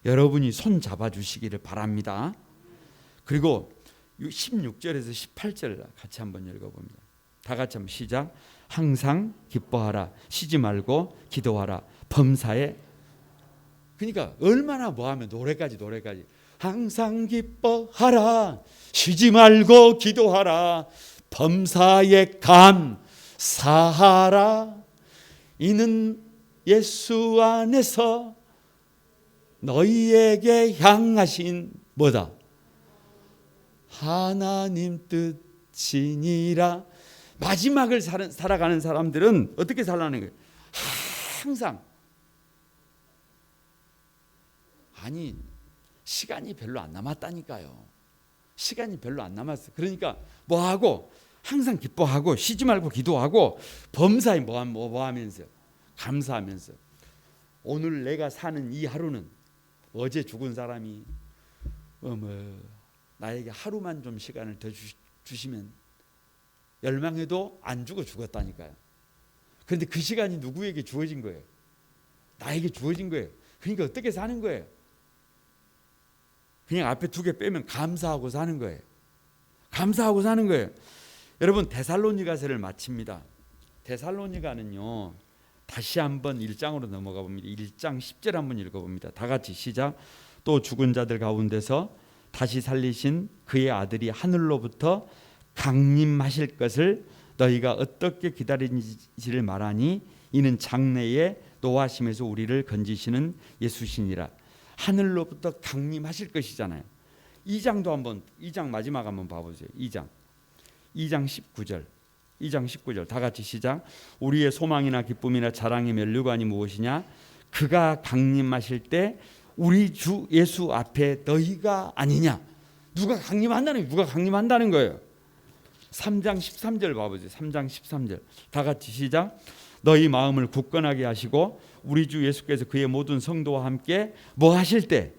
여러분이 손 잡아주시기를 바랍니다. 그리고 16절에서 18절 같이 한번 읽어봅니다. 다 같이 한번 시작. 항상 기뻐하라. 쉬지 말고 기도하라. 범사에. 그러니까 얼마나 뭐하면 노래까지 항상 기뻐하라. 쉬지 말고 기도하라. 범사에 감사하라. 이는 예수 안에서 너희에게 향하신 뭐다? 하나님 뜻이니라. 마지막을 살아가는 사람들은 어떻게 살라는 거예요? 항상. 아니 시간이 별로 안 남았다니까요. 시간이 별로 안 남았어요. 그러니까 뭐하고? 항상 기뻐하고 쉬지 말고 기도하고 범사에 뭐 하면서? 감사하면서. 오늘 내가 사는 이 하루는 어제 죽은 사람이 나에게 하루만 좀 시간을 더 주시면 열망해도 안 죽었다니까요. 그런데 그 시간이 누구에게 주어진 거예요? 나에게 주어진 거예요. 그러니까 어떻게 사는 거예요? 그냥 앞에 2개 빼면 감사하고 사는 거예요. 여러분 데살로니가서를 마칩니다. 데살로니가는요, 다시 한번 1장으로 넘어가 봅니다. 1장 10절 한번 읽어봅니다. 다 같이 시작. 또 죽은 자들 가운데서 다시 살리신 그의 아들이 하늘로부터 강림하실 것을 너희가 어떻게 기다리는지를 말하니 이는 장래에 노하심에서 우리를 건지시는 예수시니라. 하늘로부터 강림하실 것이잖아요. 2장 마지막 한번 봐보세요. 2장 19절. 2장 19절 다 같이 시작. 우리의 소망이나 기쁨이나 자랑의 면류관이 무엇이냐? 그가 강림하실 때 우리 주 예수 앞에 너희가 아니냐? 누가 강림한다는 거예요. 3장 13절 봐보세요. 3장 13절 다 같이 시작. 너희 마음을 굳건하게 하시고 우리 주 예수께서 그의 모든 성도와 함께 뭐 하실 때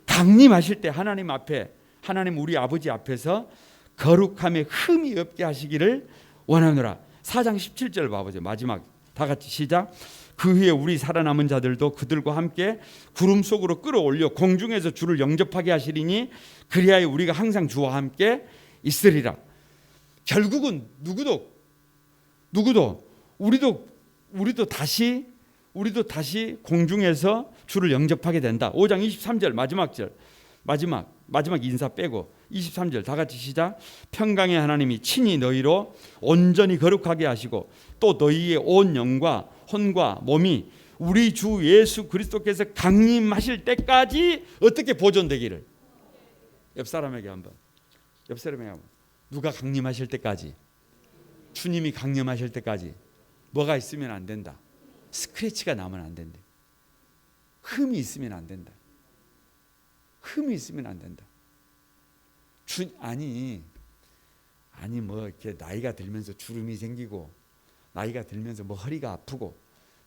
강림하실 때 하나님 앞에, 하나님 우리 아버지 앞에서 거룩함에 흠이 없게 하시기를 원하노라. 4장 17절 봐보세요. 마지막 다 같이 시작. 그 후에 우리 살아남은 자들도 그들과 함께 구름 속으로 끌어올려 공중에서 주를 영접하게 하시리니 그리하여 우리가 항상 주와 함께 있으리라. 결국은 우리도 다시 공중에서 주를 영접하게 된다. 5장 23절 마지막 인사 빼고 23절 다 같이 시작. 평강의 하나님이 친히 너희로 온전히 거룩하게 하시고 또 너희의 온 영과 혼과 몸이 우리 주 예수 그리스도께서 강림하실 때까지 어떻게 보존되기를. 옆 사람에게 한번 누가 강림하실 때까지, 주님이 강림하실 때까지 뭐가 있으면 안 된다. 스크래치가 나면 안 된다. 흠이 있으면 안 된다. 아니 뭐 이렇게 나이가 들면서 주름이 생기고, 나이가 들면서 뭐 허리가 아프고,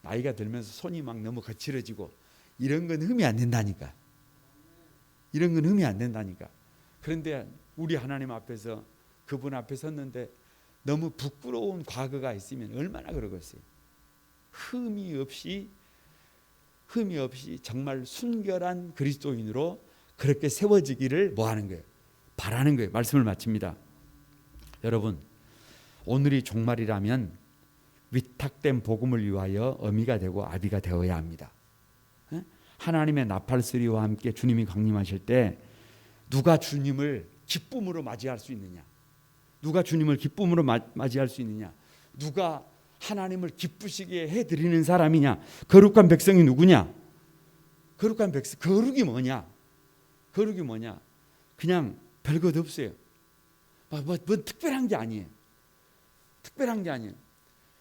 나이가 들면서 손이 막 너무 거칠어지고, 이런 건 흠이 안 된다니까. 그런데 우리 하나님 앞에서, 그분 앞에 섰는데 너무 부끄러운 과거가 있으면 얼마나 그러겠어요. 흠이 없이 정말 순결한 그리스도인으로 그렇게 세워지기를 뭐 하는 거예요? 바라는 거예요. 말씀을 마칩니다. 여러분, 오늘이 종말이라면 위탁된 복음을 위하여 어미가 되고 아비가 되어야 합니다. 하나님의 나팔소리와 함께 주님이 강림하실 때 누가 주님을 기쁨으로 맞이할 수 있느냐? 누가 하나님을 기쁘시게 해드리는 사람이냐? 거룩한 백성이 누구냐? 거룩이 뭐냐? 그냥 별것 없어요. 뭐 특별한 게 아니에요.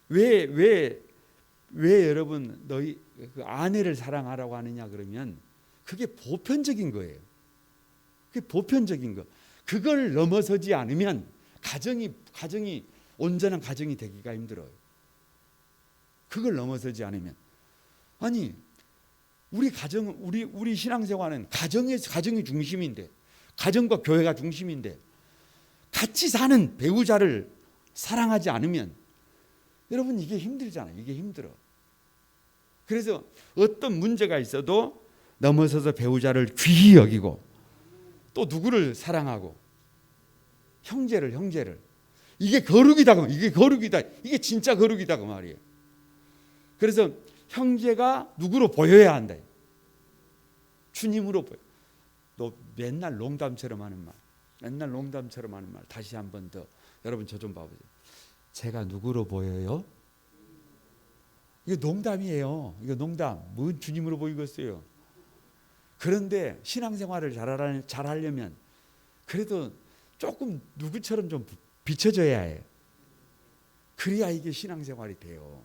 왜 여러분 너희 그 아내를 사랑하라고 하느냐 그러면 그게 보편적인 거예요. 그걸 넘어서지 않으면 가정이 온전한 가정이 되기가 힘들어요. 그걸 넘어서지 않으면. 아니, 우리 신앙생활은 가정이 중심인데, 가정과 교회가 중심인데, 같이 사는 배우자를 사랑하지 않으면 여러분 이게 힘들잖아요. 이게 힘들어. 그래서 어떤 문제가 있어도 넘어서서 배우자를 귀히 여기고, 또 누구를 사랑하고, 형제를 이게 거룩이다. 이게 진짜 거룩이다 그 말이에요. 그래서 형제가 누구로 보여야 한다. 주님으로 보여. 너 맨날 농담처럼 하는 말 다시 한 번 더. 여러분 저 좀 봐보세요. 제가 누구로 보여요? 이거 농담이에요. 이거 농담. 뭔 주님으로 보이겠어요? 그런데 신앙생활을 잘하려면 그래도 조금 누구처럼 좀 비춰져야 해요. 그래야 이게 신앙생활이 돼요.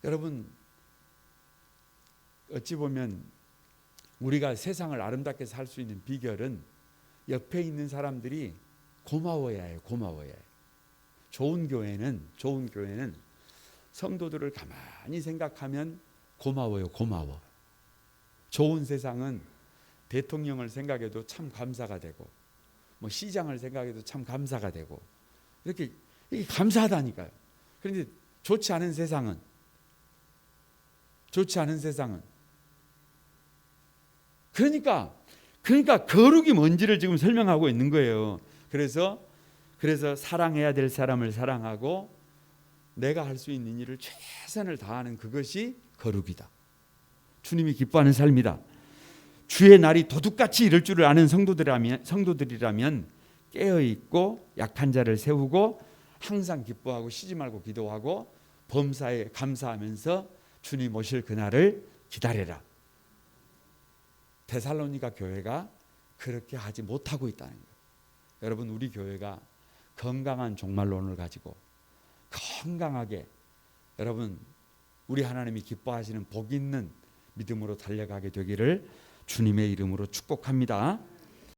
여러분, 어찌 보면 우리가 세상을 아름답게 살 수 있는 비결은 옆에 있는 사람들이 고마워야 해요. 좋은 교회는 성도들을 가만히 생각하면 고마워요. 좋은 세상은 대통령을 생각해도 참 감사가 되고, 뭐 시장을 생각해도 참 감사가 되고, 이게 감사하다니까요. 그런데 좋지 않은 세상은 그러니까 거룩이 뭔지를 지금 설명하고 있는 거예요. 그래서 사랑해야 될 사람을 사랑하고 내가 할 수 있는 일을 최선을 다하는 그것이 거룩이다. 주님이 기뻐하는 삶이다. 주의 날이 도둑같이 이럴 줄을 아는 성도들이라면 깨어 있고 약한 자를 세우고 항상 기뻐하고 쉬지 말고 기도하고 범사에 감사하면서 주님 오실 그날을 기다려라. 데살로니가 교회가 그렇게 하지 못하고 있다는 거예요. 여러분, 우리 교회가 건강한 종말론을 가지고 건강하게 여러분 우리 하나님이 기뻐하시는 복 있는 믿음으로 달려가게 되기를 주님의 이름으로 축복합니다.